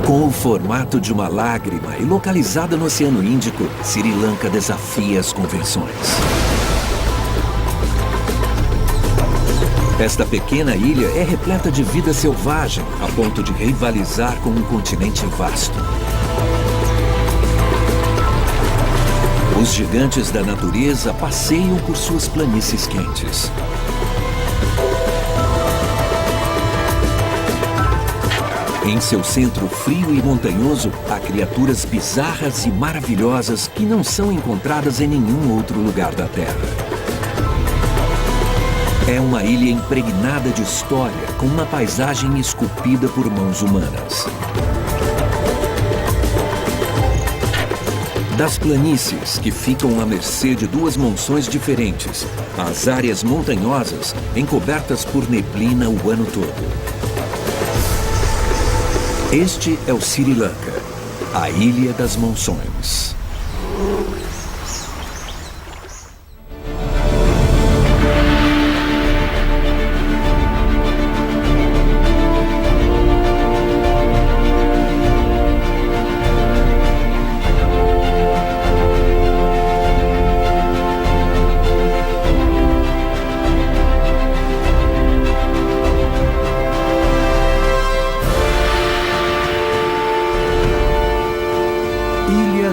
Com o formato de uma lágrima e localizada no Oceano Índico, Sri Lanka desafia as convenções. Esta pequena ilha é repleta de vida selvagem, a ponto de rivalizar com um continente vasto. Os gigantes da natureza passeiam por suas planícies quentes. Em seu centro frio e montanhoso, há criaturas bizarras e maravilhosas que não são encontradas em nenhum outro lugar da Terra. É uma ilha impregnada de história, com uma paisagem esculpida por mãos humanas. Das planícies, que ficam à mercê de duas monções diferentes, às áreas montanhosas, encobertas por neblina o ano todo. Este é o Sri Lanka, a Ilha das Monções.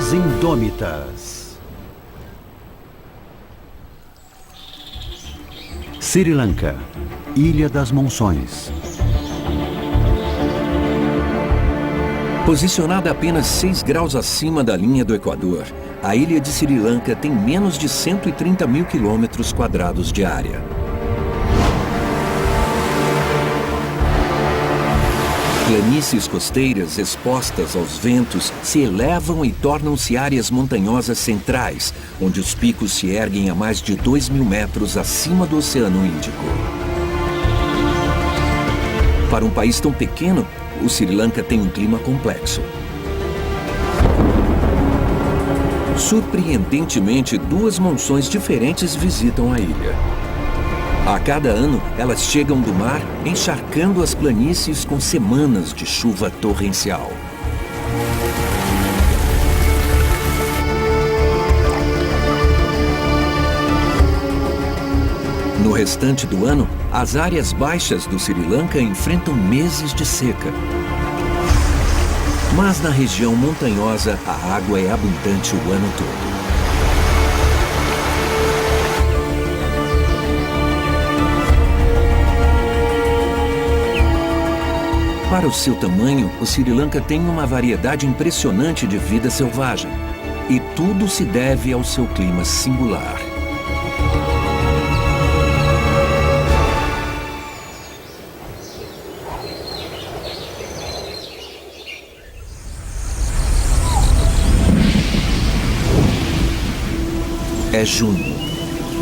Indômitas. Sri Lanka, Ilha das Monções. Posicionada apenas 6 graus acima da linha do Equador, a ilha de Sri Lanka tem menos de 130 mil quilômetros quadrados de área. Planícies costeiras expostas aos ventos se elevam e tornam-se áreas montanhosas centrais, onde os picos se erguem a mais de 2.000 metros acima do Oceano Índico. Para um país tão pequeno, o Sri Lanka tem um clima complexo. Surpreendentemente, 2 monções diferentes visitam a ilha. A cada ano, elas chegam do mar, encharcando as planícies com semanas de chuva torrencial. No restante do ano, as áreas baixas do Sri Lanka enfrentam meses de seca. Mas na região montanhosa, a água é abundante o ano todo. Para o seu tamanho, o Sri Lanka tem uma variedade impressionante de vida selvagem. E tudo se deve ao seu clima singular. É junho,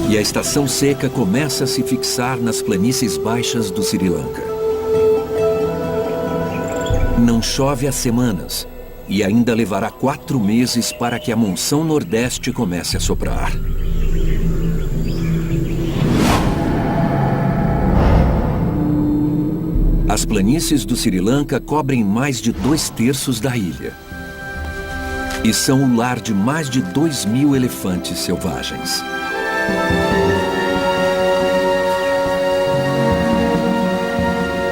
e a estação seca começa a se fixar nas planícies baixas do Sri Lanka. Não chove há semanas, e ainda levará 4 meses para que a monção nordeste comece a soprar. As planícies do Sri Lanka cobrem mais de 2/3 da ilha. E são o lar de mais de 2.000 elefantes selvagens.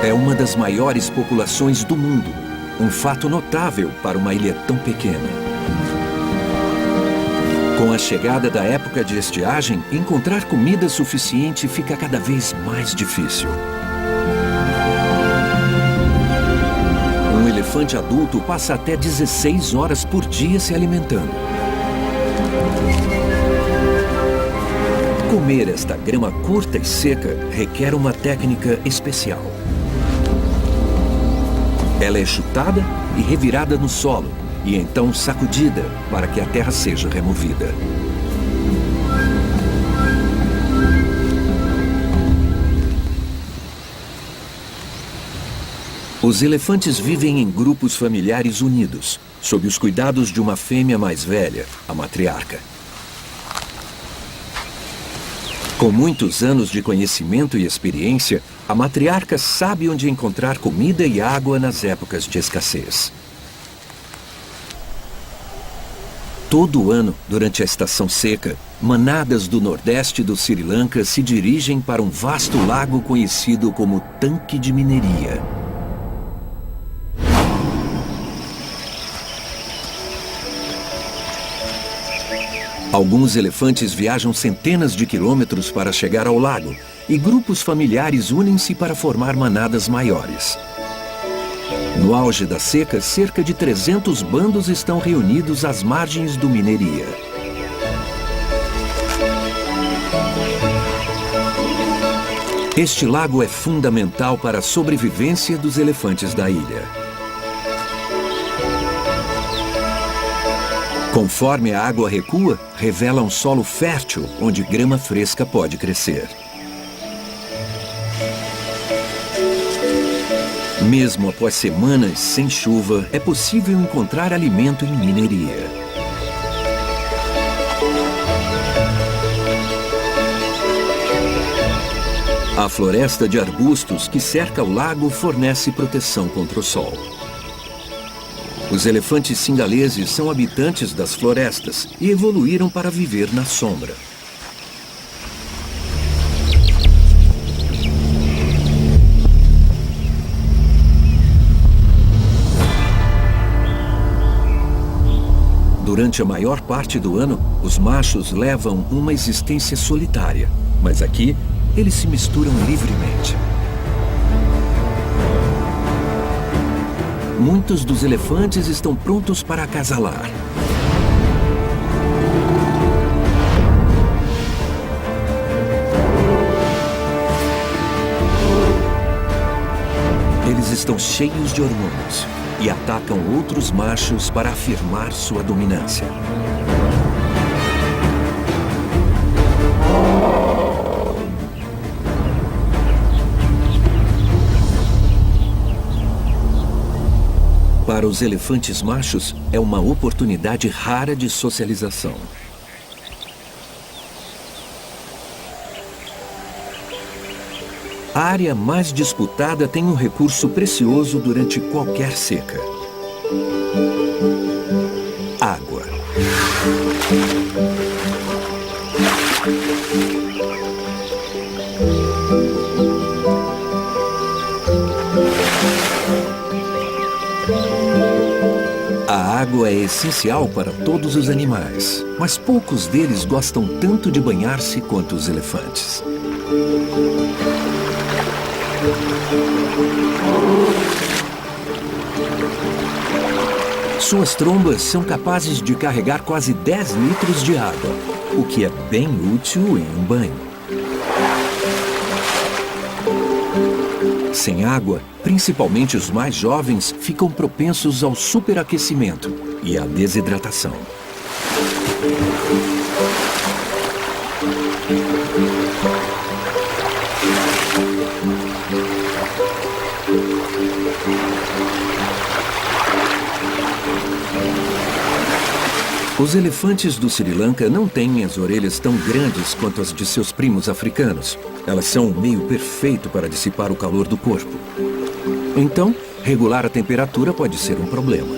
É uma das maiores populações do mundo, um fato notável para uma ilha tão pequena. Com a chegada da época de estiagem, encontrar comida suficiente fica cada vez mais difícil. Um elefante adulto passa até 16 horas por dia se alimentando. Comer esta grama curta e seca requer uma técnica especial. Ela é chutada e revirada no solo, e então sacudida para que a terra seja removida. Os elefantes vivem em grupos familiares unidos, sob os cuidados de uma fêmea mais velha, a matriarca. Com muitos anos de conhecimento e experiência, a matriarca sabe onde encontrar comida e água nas épocas de escassez. Todo ano, durante a estação seca, manadas do nordeste do Sri Lanka se dirigem para um vasto lago conhecido como Tanque de Mineria. Alguns elefantes viajam centenas de quilômetros para chegar ao lago, e grupos familiares unem-se para formar manadas maiores. No auge da seca, cerca de 300 bandos estão reunidos às margens do Mineria. Este lago é fundamental para a sobrevivência dos elefantes da ilha. Conforme a água recua, revela um solo fértil onde grama fresca pode crescer. Mesmo após semanas sem chuva, é possível encontrar alimento em Mineria. A floresta de arbustos que cerca o lago fornece proteção contra o sol. Os elefantes singaleses são habitantes das florestas e evoluíram para viver na sombra. Durante a maior parte do ano, os machos levam uma existência solitária, mas aqui eles se misturam livremente. Muitos dos elefantes estão prontos para acasalar. Eles estão cheios de hormônios e atacam outros machos para afirmar sua dominância. Para os elefantes machos, é uma oportunidade rara de socialização. A área mais disputada tem um recurso precioso durante qualquer seca: água. A água é essencial para todos os animais, mas poucos deles gostam tanto de banhar-se quanto os elefantes. Suas trombas são capazes de carregar quase 10 litros de água, o que é bem útil em um banho. Sem água, principalmente os mais jovens ficam propensos ao superaquecimento e à desidratação. Os elefantes do Sri Lanka não têm as orelhas tão grandes quanto as de seus primos africanos. Elas são um meio perfeito para dissipar o calor do corpo. Então, regular a temperatura pode ser um problema.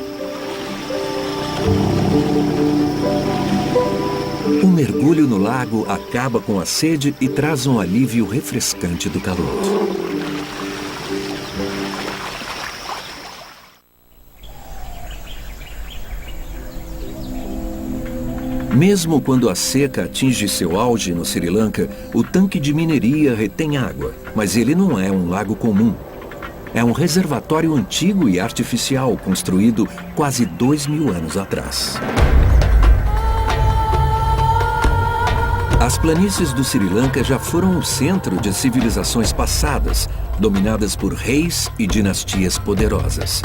Um mergulho no lago acaba com a sede e traz um alívio refrescante do calor. Mesmo quando a seca atinge seu auge no Sri Lanka, o tanque de mineria retém água, mas ele não é um lago comum. É um reservatório antigo e artificial, construído quase 2000 anos atrás. As planícies do Sri Lanka já foram o centro de civilizações passadas, dominadas por reis e dinastias poderosas.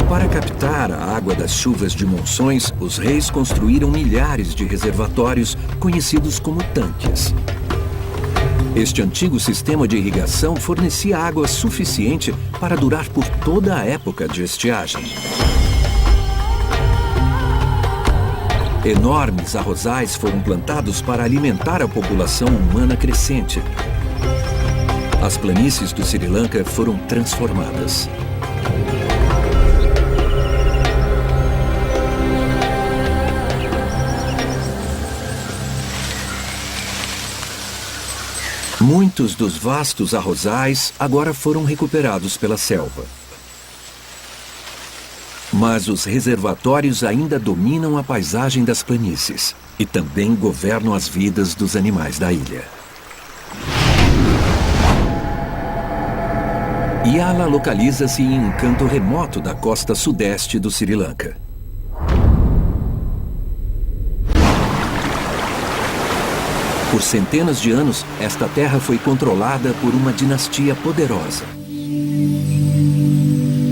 Para captar a água das chuvas de monções, os reis construíram milhares de reservatórios conhecidos como tanques. Este antigo sistema de irrigação fornecia água suficiente para durar por toda a época de estiagem. Enormes arrozais foram plantados para alimentar a população humana crescente. As planícies do Sri Lanka foram transformadas. Muitos dos vastos arrozais agora foram recuperados pela selva. Mas os reservatórios ainda dominam a paisagem das planícies e também governam as vidas dos animais da ilha. Yala localiza-se em um canto remoto da costa sudeste do Sri Lanka. Por centenas de anos, esta terra foi controlada por uma dinastia poderosa.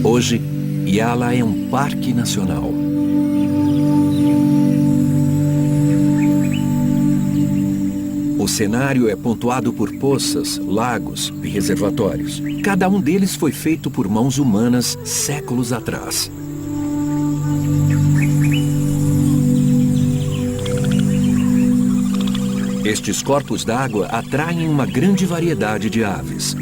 Hoje, Yala é um parque nacional. O cenário é pontuado por poças, lagos e reservatórios. Cada um deles foi feito por mãos humanas séculos atrás. Estes corpos d'água atraem uma grande variedade de aves.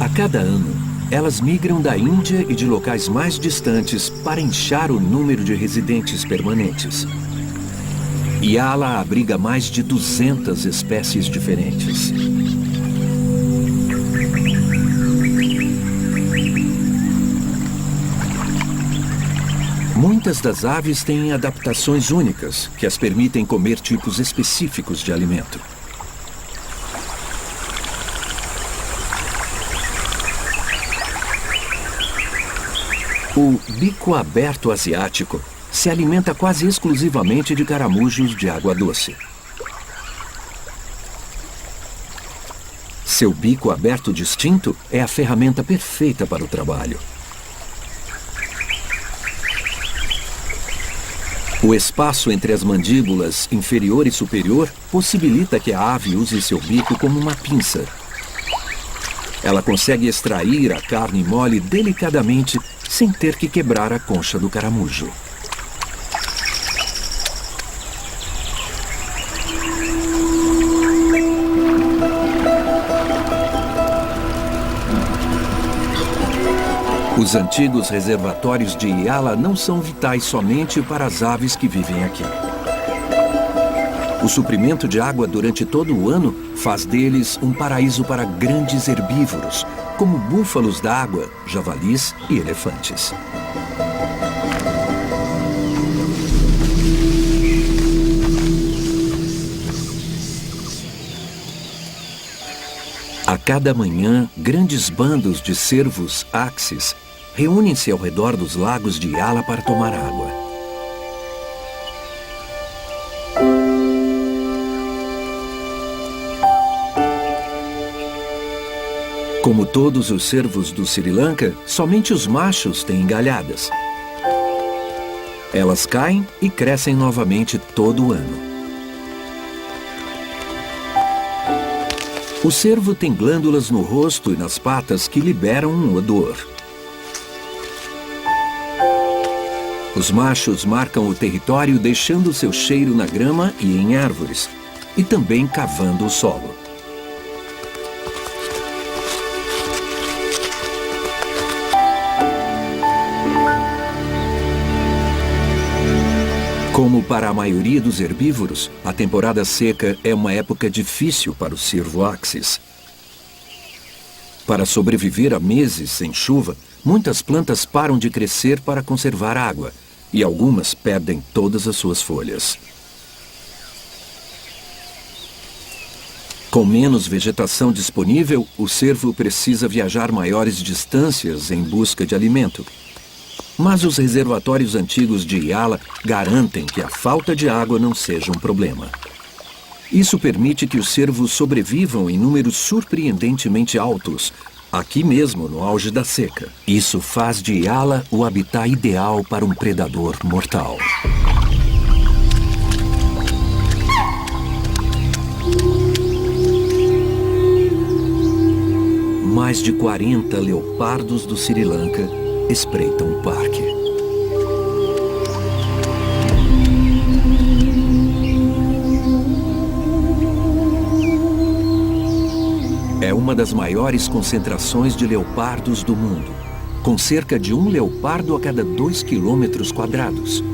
A cada ano, elas migram da Índia e de locais mais distantes para inchar o número de residentes permanentes. Yala abriga mais de 200 espécies diferentes. Muitas das aves têm adaptações únicas que as permitem comer tipos específicos de alimento. O bico aberto asiático se alimenta quase exclusivamente de caramujos de água doce. Seu bico aberto distinto é a ferramenta perfeita para o trabalho. O espaço entre as mandíbulas inferior e superior possibilita que a ave use seu bico como uma pinça. Ela consegue extrair a carne mole delicadamente sem ter que quebrar a concha do caramujo. Os antigos reservatórios de Yala não são vitais somente para as aves que vivem aqui. O suprimento de água durante todo o ano faz deles um paraíso para grandes herbívoros, como búfalos d'água, javalis e elefantes. A cada manhã, grandes bandos de cervos axis reúnem-se ao redor dos lagos de Yala para tomar água. Como todos os cervos do Sri Lanka, somente os machos têm galhadas. Elas caem e crescem novamente todo o ano. O cervo tem glândulas no rosto e nas patas que liberam um odor. Os machos marcam o território deixando seu cheiro na grama e em árvores, e também cavando o solo. Como para a maioria dos herbívoros, a temporada seca é uma época difícil para o cervo axis. Para sobreviver a meses sem chuva, muitas plantas param de crescer para conservar água, e algumas perdem todas as suas folhas. Com menos vegetação disponível, o cervo precisa viajar maiores distâncias em busca de alimento. Mas os reservatórios antigos de Yala garantem que a falta de água não seja um problema. Isso permite que os cervos sobrevivam em números surpreendentemente altos, aqui mesmo no auge da seca. Isso faz de Yala o habitat ideal para um predador mortal. Mais de 40 leopardos do Sri Lanka espreitam o parque. É uma uma das maiores concentrações de leopardos do mundo, com cerca de um leopardo a cada 2 quilômetros quadrados.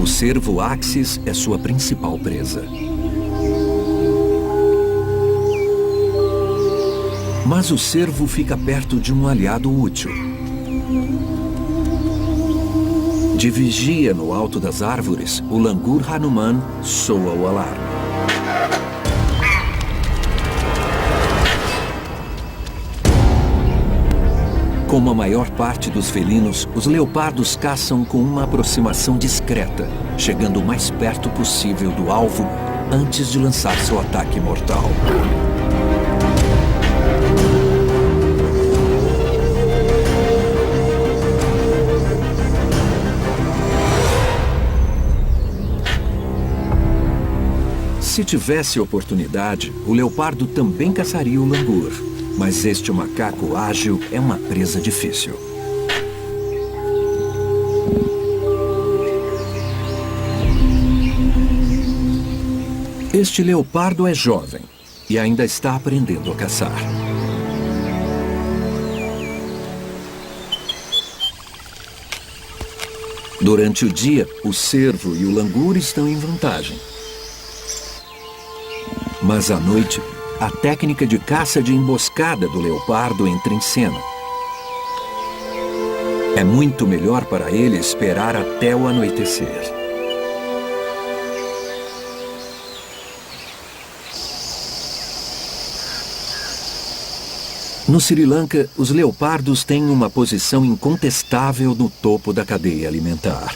O cervo Axis é sua principal presa. Mas o cervo fica perto de um aliado útil. De vigia no alto das árvores, o langur Hanuman soa o alarme. Como a maior parte dos felinos, os leopardos caçam com uma aproximação discreta, chegando o mais perto possível do alvo antes de lançar seu ataque mortal. Se tivesse oportunidade, o leopardo também caçaria o langur. Mas este macaco ágil é uma presa difícil. Este leopardo é jovem e ainda está aprendendo a caçar. Durante o dia, o cervo e o langur estão em vantagem. Mas à noite, a técnica de caça de emboscada do leopardo entra em cena. É muito melhor para ele esperar até o anoitecer. No Sri Lanka, os leopardos têm uma posição incontestável no topo da cadeia alimentar.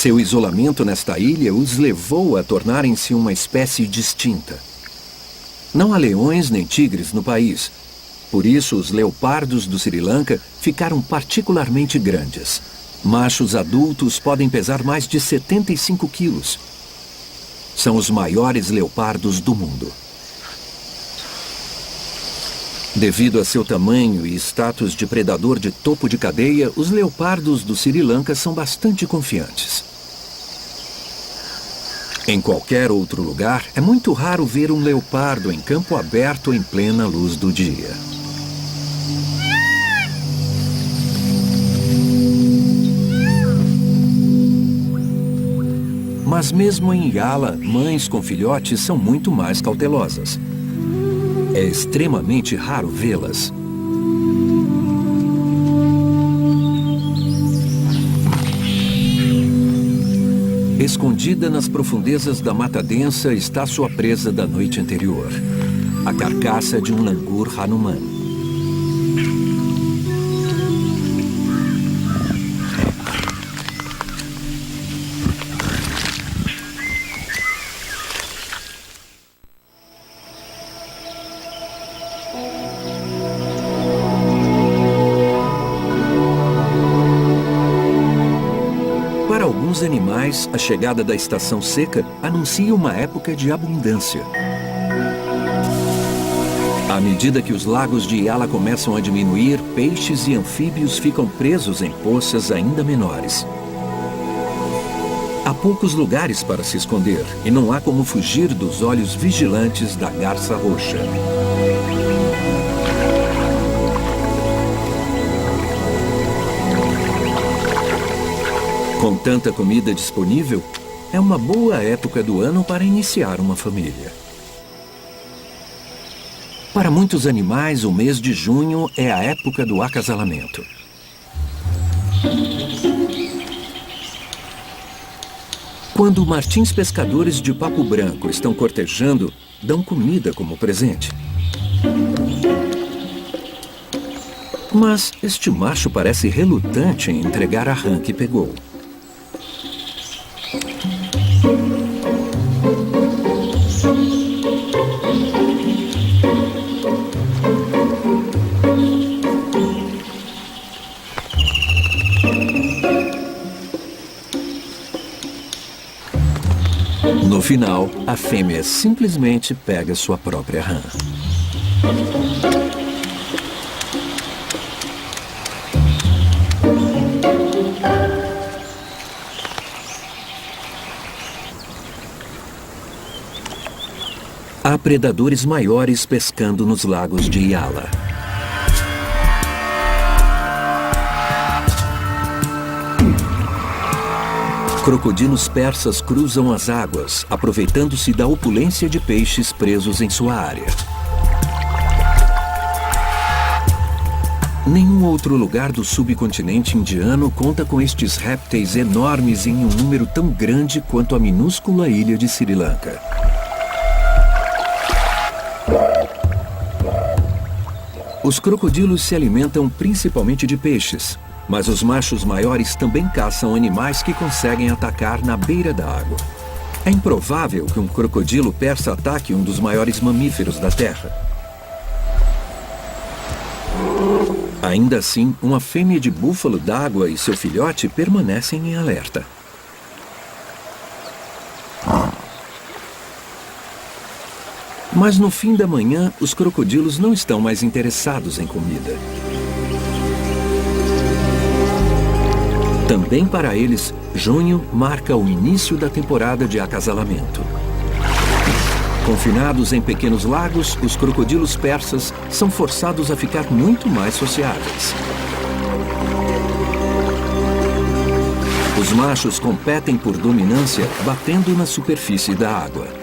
Seu isolamento nesta ilha os levou a tornarem-se uma espécie distinta. Não há leões nem tigres no país. Por isso, os leopardos do Sri Lanka ficaram particularmente grandes. Machos adultos podem pesar mais de 75 quilos. São os maiores leopardos do mundo. Devido a seu tamanho e status de predador de topo de cadeia, os leopardos do Sri Lanka são bastante confiantes. Em qualquer outro lugar, é muito raro ver um leopardo em campo aberto em plena luz do dia. Mas mesmo em Yala, mães com filhotes são muito mais cautelosas. É extremamente raro vê-las. Escondida nas profundezas da mata densa está sua presa da noite anterior, a carcaça de um langur Hanuman. Para alguns animais, a chegada da estação seca anuncia uma época de abundância. À medida que os lagos de Yala começam a diminuir, peixes e anfíbios ficam presos em poças ainda menores. Há poucos lugares para se esconder e não há como fugir dos olhos vigilantes da garça roxa. Com tanta comida disponível, é uma boa época do ano para iniciar uma família. Para muitos animais, o mês de junho é a época do acasalamento. Quando martins pescadores de papo branco estão cortejando, dão comida como presente. Mas este macho parece relutante em entregar a rã que pegou. No final, a fêmea simplesmente pega sua própria rã. predadores maiores pescando nos lagos de Yala. Crocodilos persas cruzam as águas, aproveitando-se da opulência de peixes presos em sua área. Nenhum outro lugar do subcontinente indiano conta com estes répteis enormes em um número tão grande quanto a minúscula ilha de Sri Lanka. Os crocodilos se alimentam principalmente de peixes, mas os machos maiores também caçam animais que conseguem atacar na beira da água. É improvável que um crocodilo persa ataque um dos maiores mamíferos da Terra. Ainda assim, uma fêmea de búfalo d'água e seu filhote permanecem em alerta. Mas no fim da manhã, os crocodilos não estão mais interessados em comida. Também para eles, junho marca o início da temporada de acasalamento. Confinados em pequenos lagos, os crocodilos persas são forçados a ficar muito mais sociáveis. Os machos competem por dominância, batendo na superfície da água.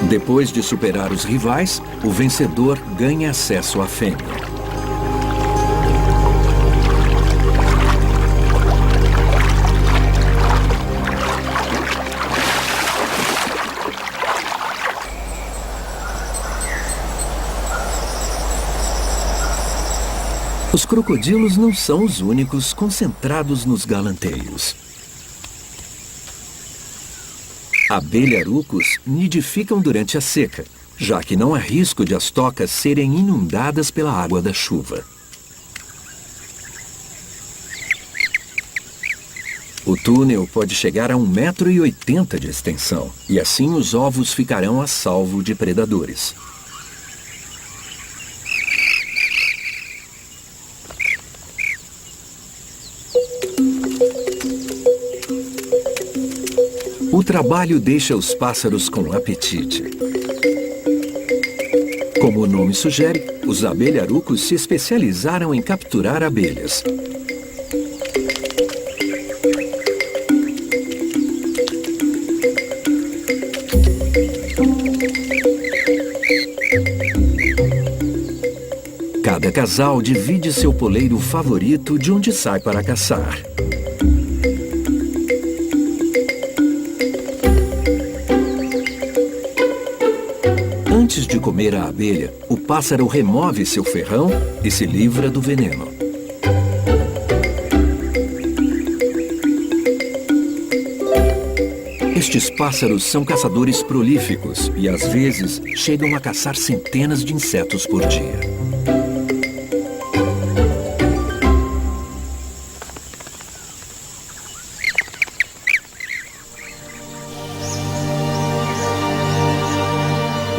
Depois de superar os rivais, o vencedor ganha acesso à fêmea. Os crocodilos não são os únicos concentrados nos galanteios. Abelharucos nidificam durante a seca, já que não há risco de as tocas serem inundadas pela água da chuva. O túnel pode chegar a 1,80 m de extensão, e assim os ovos ficarão a salvo de predadores. O trabalho deixa os pássaros com apetite. Como o nome sugere, os abelharucos se especializaram em capturar abelhas. Cada casal divide seu poleiro favorito de onde sai para caçar. Antes de comer a abelha, o pássaro remove seu ferrão e se livra do veneno. Estes pássaros são caçadores prolíficos e às vezes chegam a caçar centenas de insetos por dia.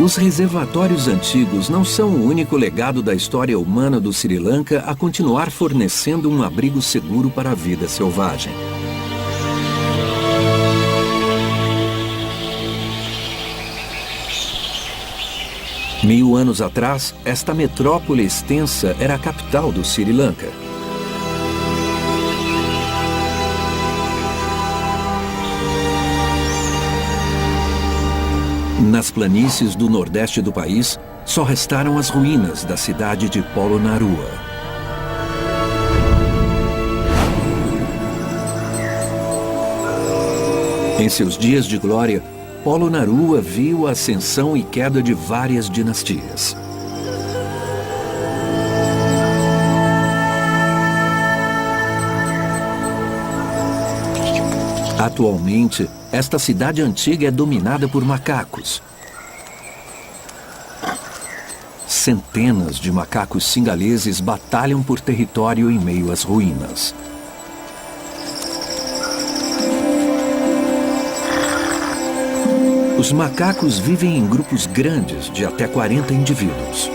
Os reservatórios antigos não são o único legado da história humana do Sri Lanka a continuar fornecendo um abrigo seguro para a vida selvagem. Mil anos atrás, esta metrópole extensa era a capital do Sri Lanka. Nas planícies do nordeste do país, só restaram as ruínas da cidade de Polonnaruwa. Em seus dias de glória, Polonnaruwa viu a ascensão e queda de várias dinastias. Atualmente, esta cidade antiga é dominada por macacos. Centenas de macacos singaleses batalham por território em meio às ruínas. Os macacos vivem em grupos grandes de até 40 indivíduos.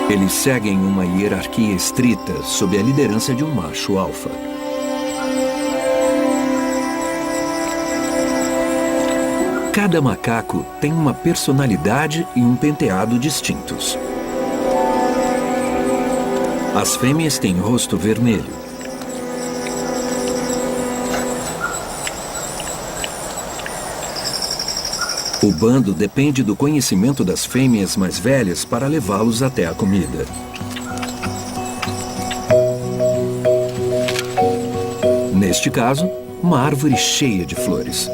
Eles seguem uma hierarquia estrita sob a liderança de um macho alfa. Cada macaco tem uma personalidade e um penteado distintos. As fêmeas têm rosto vermelho. O bando depende do conhecimento das fêmeas mais velhas para levá-los até a comida. Neste caso, uma árvore cheia de flores.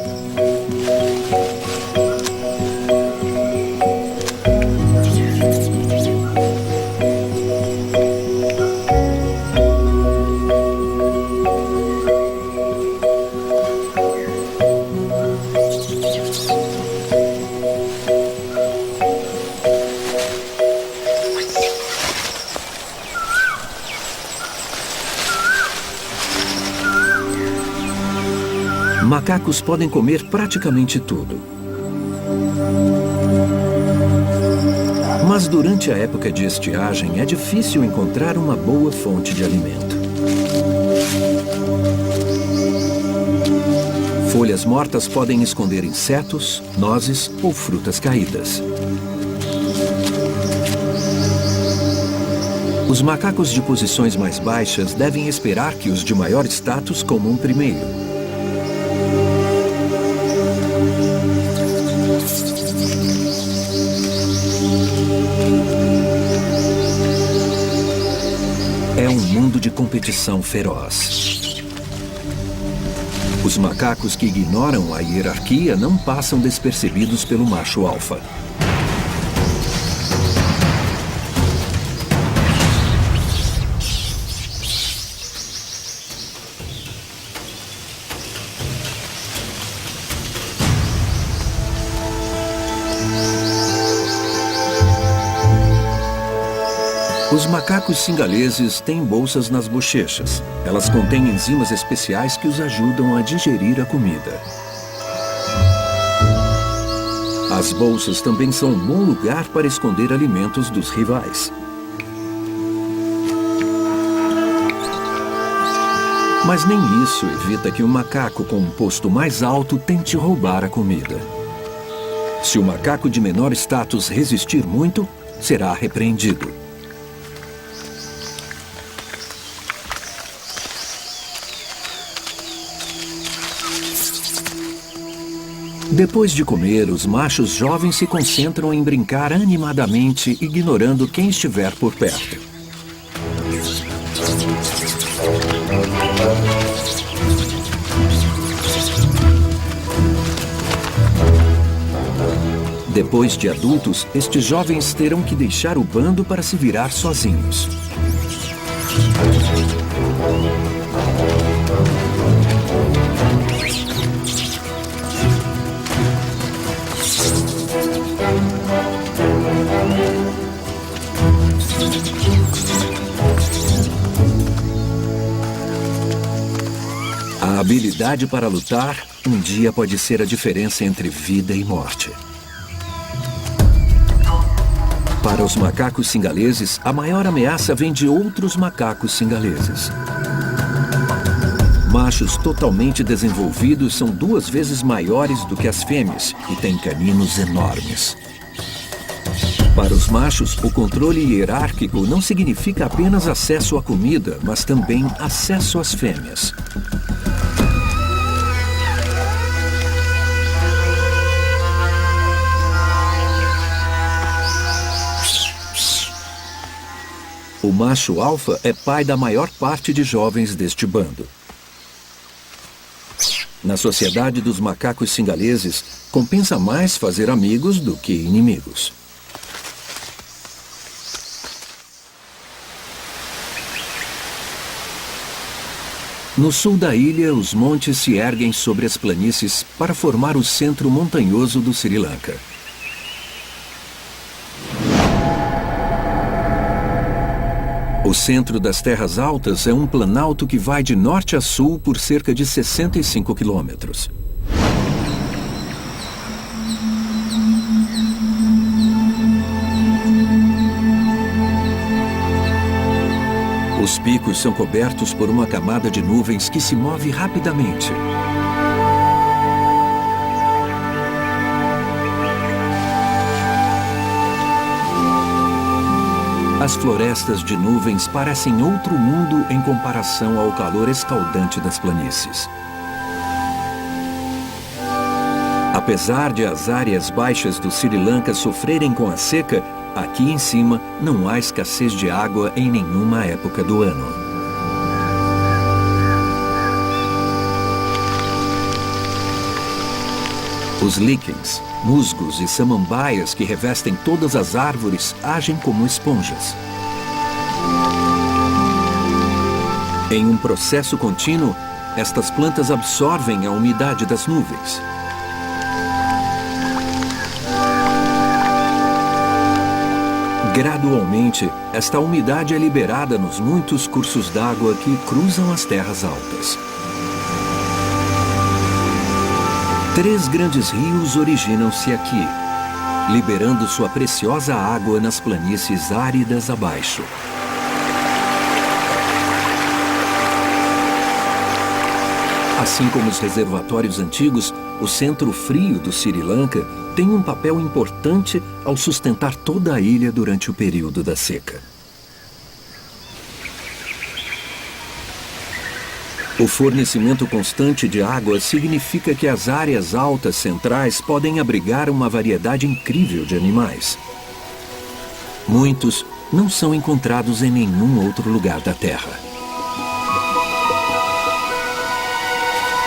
Macacos podem comer praticamente tudo. Mas durante a época de estiagem é difícil encontrar uma boa fonte de alimento. Folhas mortas podem esconder insetos, nozes ou frutas caídas. Os macacos de posições mais baixas devem esperar que os de maior status comam primeiro. É um mundo de competição feroz. Os macacos que ignoram a hierarquia não passam despercebidos pelo macho alfa. Os macacos singaleses têm bolsas nas bochechas. Elas contêm enzimas especiais que os ajudam a digerir a comida. As bolsas também são um bom lugar para esconder alimentos dos rivais. Mas nem isso evita que um macaco com um posto mais alto tente roubar a comida. Se o macaco de menor status resistir muito, será repreendido. Depois de comer, os machos jovens se concentram em brincar animadamente, ignorando quem estiver por perto. Depois de adultos, estes jovens terão que deixar o bando para se virar sozinhos. A habilidade para lutar, um dia pode ser a diferença entre vida e morte. Para os macacos singaleses, a maior ameaça vem de outros macacos singaleses. Machos totalmente desenvolvidos são 2 vezes maiores do que as fêmeas e têm caninos enormes. Para os machos, o controle hierárquico não significa apenas acesso à comida, mas também acesso às fêmeas. O macho alfa é pai da maior parte de jovens deste bando. Na sociedade dos macacos singaleses, compensa mais fazer amigos do que inimigos. No sul da ilha, os montes se erguem sobre as planícies para formar o centro montanhoso do Sri Lanka. O centro das Terras Altas é um planalto que vai de norte a sul por cerca de 65 quilômetros. Os picos são cobertos por uma camada de nuvens que se move rapidamente. As florestas de nuvens parecem outro mundo em comparação ao calor escaldante das planícies. Apesar de as áreas baixas do Sri Lanka sofrerem com a seca, aqui em cima não há escassez de água em nenhuma época do ano. Os líquens, musgos e samambaias que revestem todas as árvores agem como esponjas. Em um processo contínuo, estas plantas absorvem a umidade das nuvens. Gradualmente, esta umidade é liberada nos muitos cursos d'água que cruzam as terras altas. 3 grandes rios originam-se aqui, liberando sua preciosa água nas planícies áridas abaixo. Assim como os reservatórios antigos, o centro frio do Sri Lanka tem um papel importante ao sustentar toda a ilha durante o período da seca. O fornecimento constante de água significa que as áreas altas centrais podem abrigar uma variedade incrível de animais. Muitos não são encontrados em nenhum outro lugar da Terra.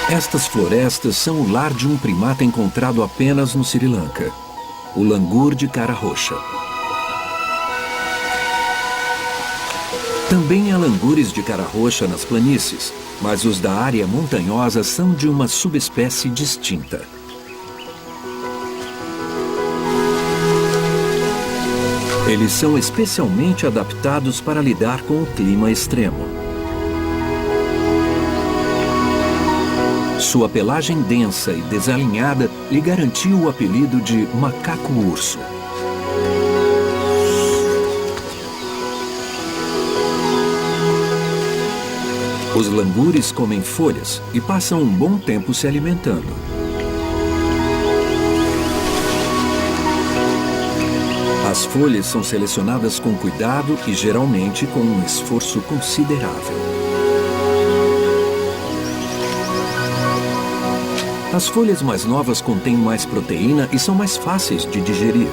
Estas florestas são o lar de um primata encontrado apenas no Sri Lanka, o langur de cara roxa. Também há langures de cara roxa nas planícies, mas os da área montanhosa são de uma subespécie distinta. Eles são especialmente adaptados para lidar com o clima extremo. Sua pelagem densa e desalinhada lhe garantiu o apelido de macaco-urso. Os langures comem folhas e passam um bom tempo se alimentando. As folhas são selecionadas com cuidado e geralmente com um esforço considerável. As folhas mais novas contêm mais proteína e são mais fáceis de digerir.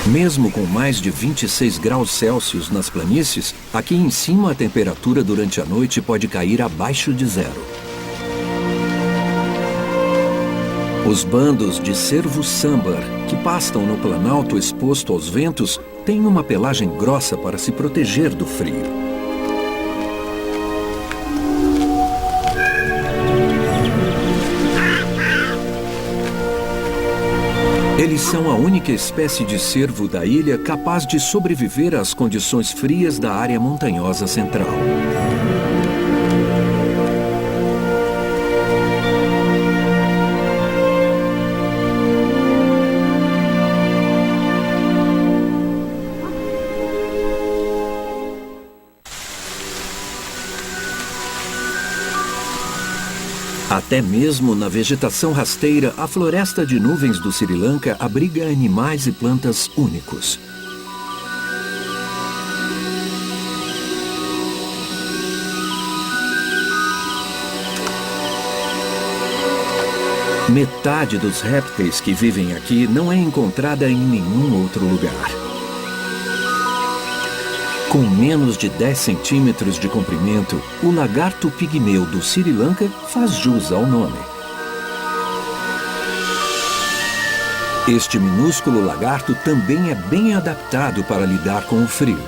Mesmo com mais de 26 graus Celsius nas planícies, aqui em cima a temperatura durante a noite pode cair abaixo de 0. Os bandos de cervo-sambar, que pastam no planalto exposto aos ventos, têm uma pelagem grossa para se proteger do frio. Eles são a única espécie de cervo da ilha capaz de sobreviver às condições frias da área montanhosa central. Até mesmo na vegetação rasteira, a floresta de nuvens do Sri Lanka abriga animais e plantas únicos. Metade dos répteis que vivem aqui não é encontrada em nenhum outro lugar. Com menos de 10 centímetros de comprimento, o lagarto pigmeu do Sri Lanka faz jus ao nome. Este minúsculo lagarto também é bem adaptado para lidar com o frio.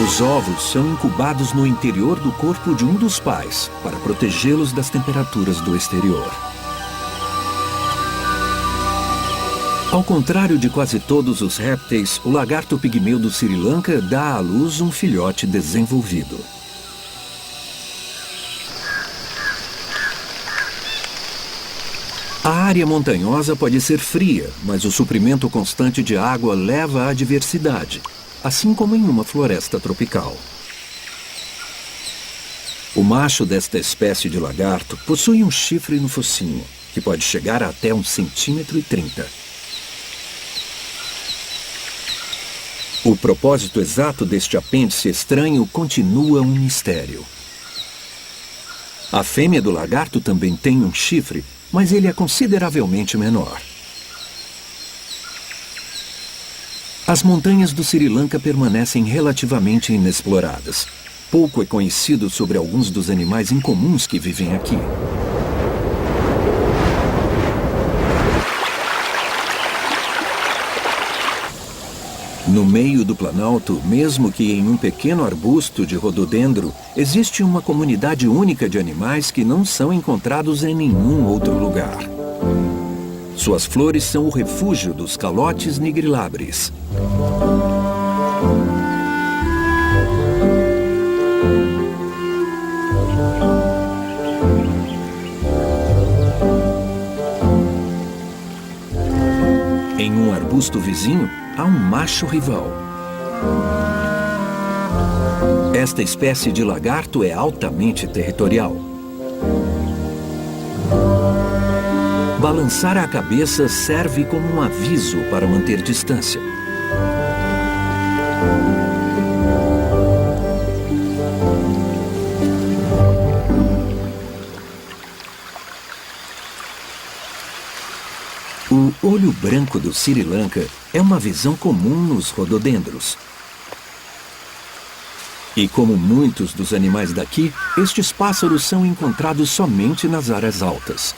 Os ovos são incubados no interior do corpo de um dos pais, para protegê-los das temperaturas do exterior. Ao contrário de quase todos os répteis, o lagarto pigmeu do Sri Lanka dá à luz um filhote desenvolvido. A área montanhosa pode ser fria, mas o suprimento constante de água leva à diversidade, assim como em uma floresta tropical. O macho desta espécie de lagarto possui um chifre no focinho, que pode chegar a até 1,30 cm. O propósito exato deste apêndice estranho continua um mistério. A fêmea do lagarto também tem um chifre, mas ele é consideravelmente menor. As montanhas do Sri Lanka permanecem relativamente inexploradas. Pouco é conhecido sobre alguns dos animais incomuns que vivem aqui. No meio do Planalto, mesmo que em um pequeno arbusto de rododendro, existe uma comunidade única de animais que não são encontrados em nenhum outro lugar. Suas flores são o refúgio dos calotes nigrilabres. Em um arbusto vizinho, há um macho rival. Esta espécie de lagarto é altamente territorial. Balançar a cabeça serve como um aviso para manter distância. O olho branco do Sri Lanka é uma visão comum nos rododendros. E como muitos dos animais daqui, estes pássaros são encontrados somente nas áreas altas.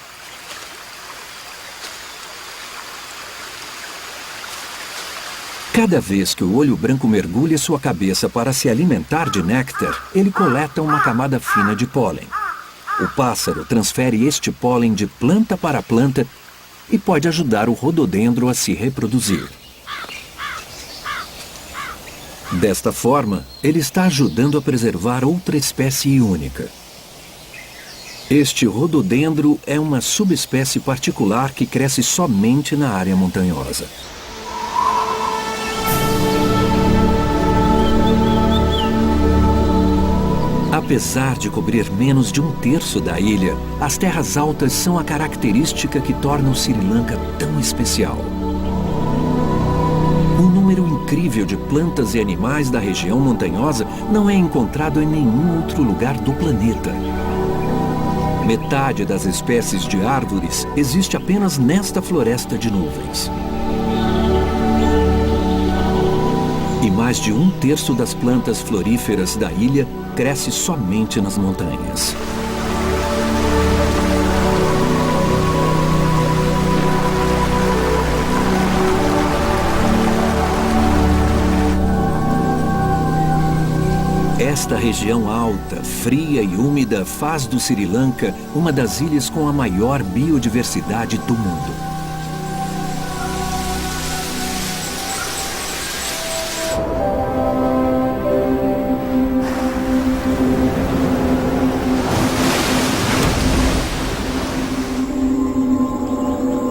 Cada vez que o olho branco mergulha sua cabeça para se alimentar de néctar, ele coleta uma camada fina de pólen. O pássaro transfere este pólen de planta para planta e pode ajudar o rododendro a se reproduzir. Desta forma, ele está ajudando a preservar outra espécie única. Este rododendro é uma subespécie particular que cresce somente na área montanhosa. Apesar de cobrir menos de 1/3 da ilha, as terras altas são a característica que torna o Sri Lanka tão especial. Um número incrível de plantas e animais da região montanhosa não é encontrado em nenhum outro lugar do planeta. Metade das espécies de árvores existe apenas nesta floresta de nuvens. E mais de 1/3 das plantas floríferas da ilha cresce somente nas montanhas. Esta região alta, fria e úmida faz do Sri Lanka uma das ilhas com a maior biodiversidade do mundo.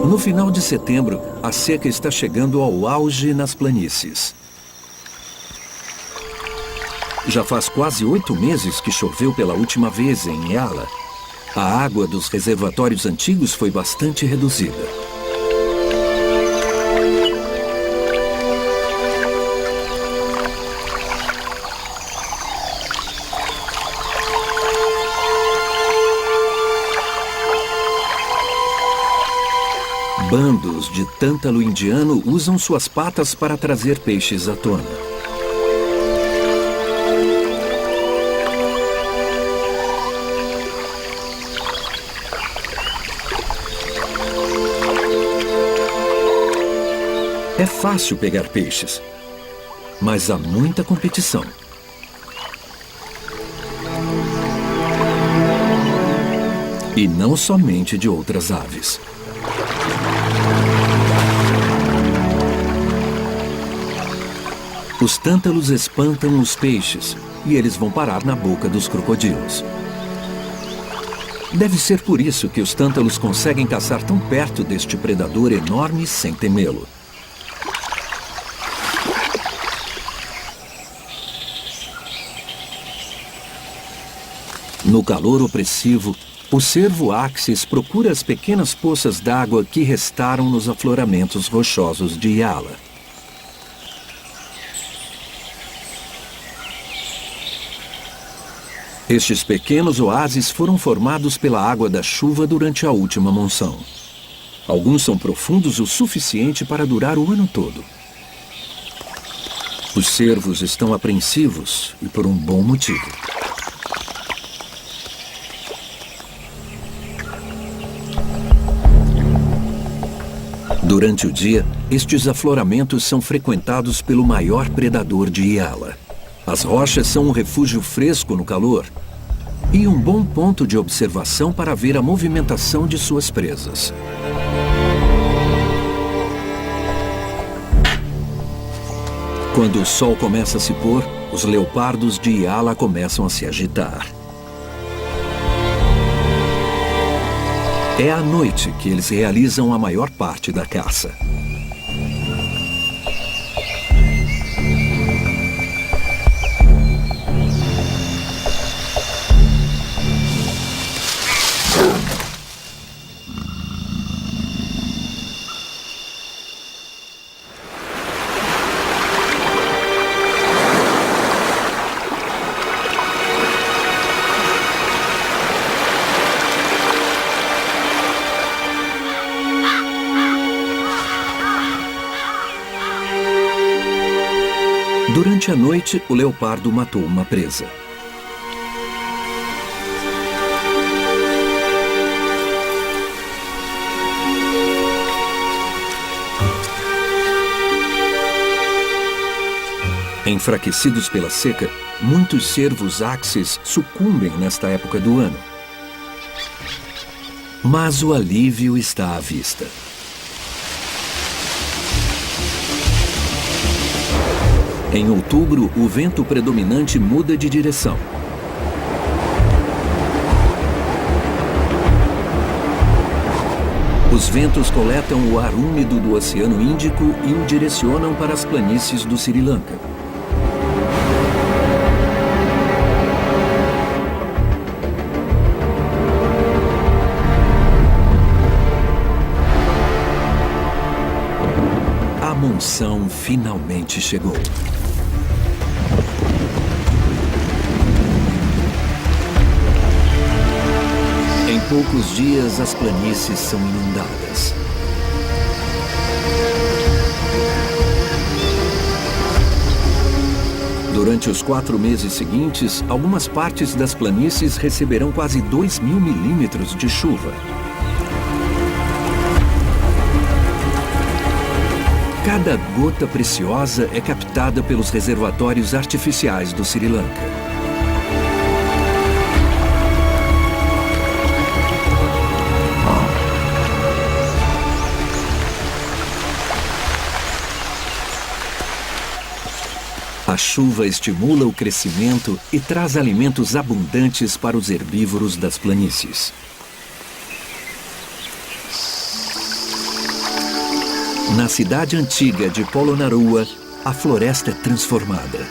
No final de setembro, a seca está chegando ao auge nas planícies. Já faz quase 8 meses que choveu pela última vez em Yala. A água dos reservatórios antigos foi bastante reduzida. Bandos de tântalo indiano usam suas patas para trazer peixes à tona. É fácil pegar peixes, mas há muita competição. E não somente de outras aves. Os tântalos espantam os peixes e eles vão parar na boca dos crocodilos. Deve ser por isso que os tântalos conseguem caçar tão perto deste predador enorme sem temê-lo. No calor opressivo, o cervo Axis procura as pequenas poças d'água que restaram nos afloramentos rochosos de Yala. Estes pequenos oásis foram formados pela água da chuva durante a última monção. Alguns são profundos o suficiente para durar o ano todo. Os cervos estão apreensivos e por um bom motivo. Durante o dia, estes afloramentos são frequentados pelo maior predador de Yala. As rochas são um refúgio fresco no calor e um bom ponto de observação para ver a movimentação de suas presas. Quando o sol começa a se pôr, os leopardos de Yala começam a se agitar. É à noite que eles realizam a maior parte da caça. Durante a noite, o leopardo matou uma presa. Enfraquecidos pela seca, muitos cervos Axis sucumbem nesta época do ano. Mas o alívio está à vista. Em outubro, o vento predominante muda de direção. Os ventos coletam o ar úmido do Oceano Índico e o direcionam para as planícies do Sri Lanka. A monção finalmente chegou. Em poucos dias, as planícies são inundadas. Durante os 4 meses seguintes, algumas partes das planícies receberão quase 2.000 milímetros de chuva. Cada gota preciosa é captada pelos reservatórios artificiais do Sri Lanka. A chuva estimula o crescimento e traz alimentos abundantes para os herbívoros das planícies. Na cidade antiga de Polonnaruwa, a floresta é transformada.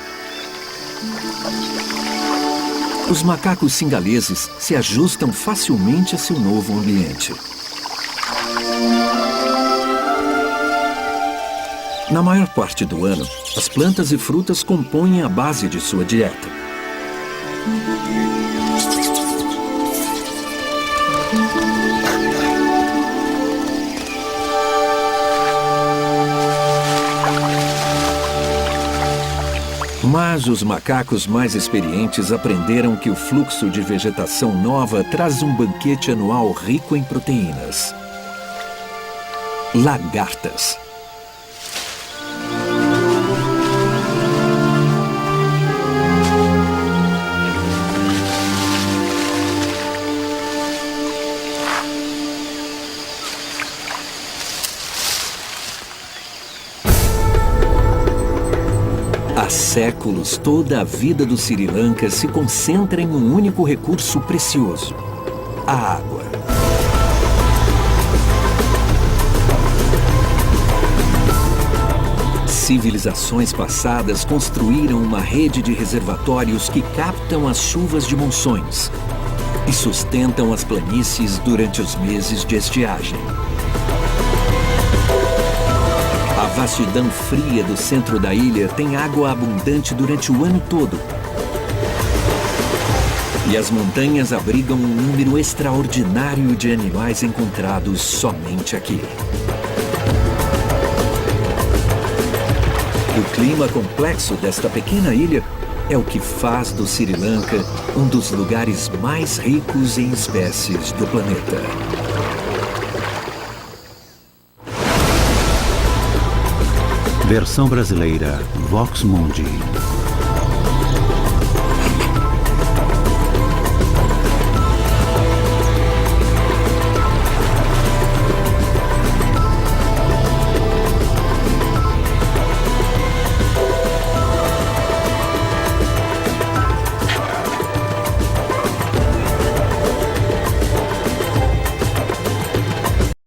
Os macacos singaleses se ajustam facilmente a seu novo ambiente. Na maior parte do ano, as plantas e frutas compõem a base de sua dieta. Mas os macacos mais experientes aprenderam que o fluxo de vegetação nova traz um banquete anual rico em proteínas. Lagartas. A séculos, toda a vida do Sri Lanka se concentra em um único recurso precioso: a água. Civilizações passadas construíram uma rede de reservatórios que captam as chuvas de monções e sustentam as planícies durante os meses de estiagem. A vastidão fria do centro da ilha tem água abundante durante o ano todo. E as montanhas abrigam um número extraordinário de animais encontrados somente aqui. O clima complexo desta pequena ilha é o que faz do Sri Lanka um dos lugares mais ricos em espécies do planeta. Versão brasileira Vox Mundi.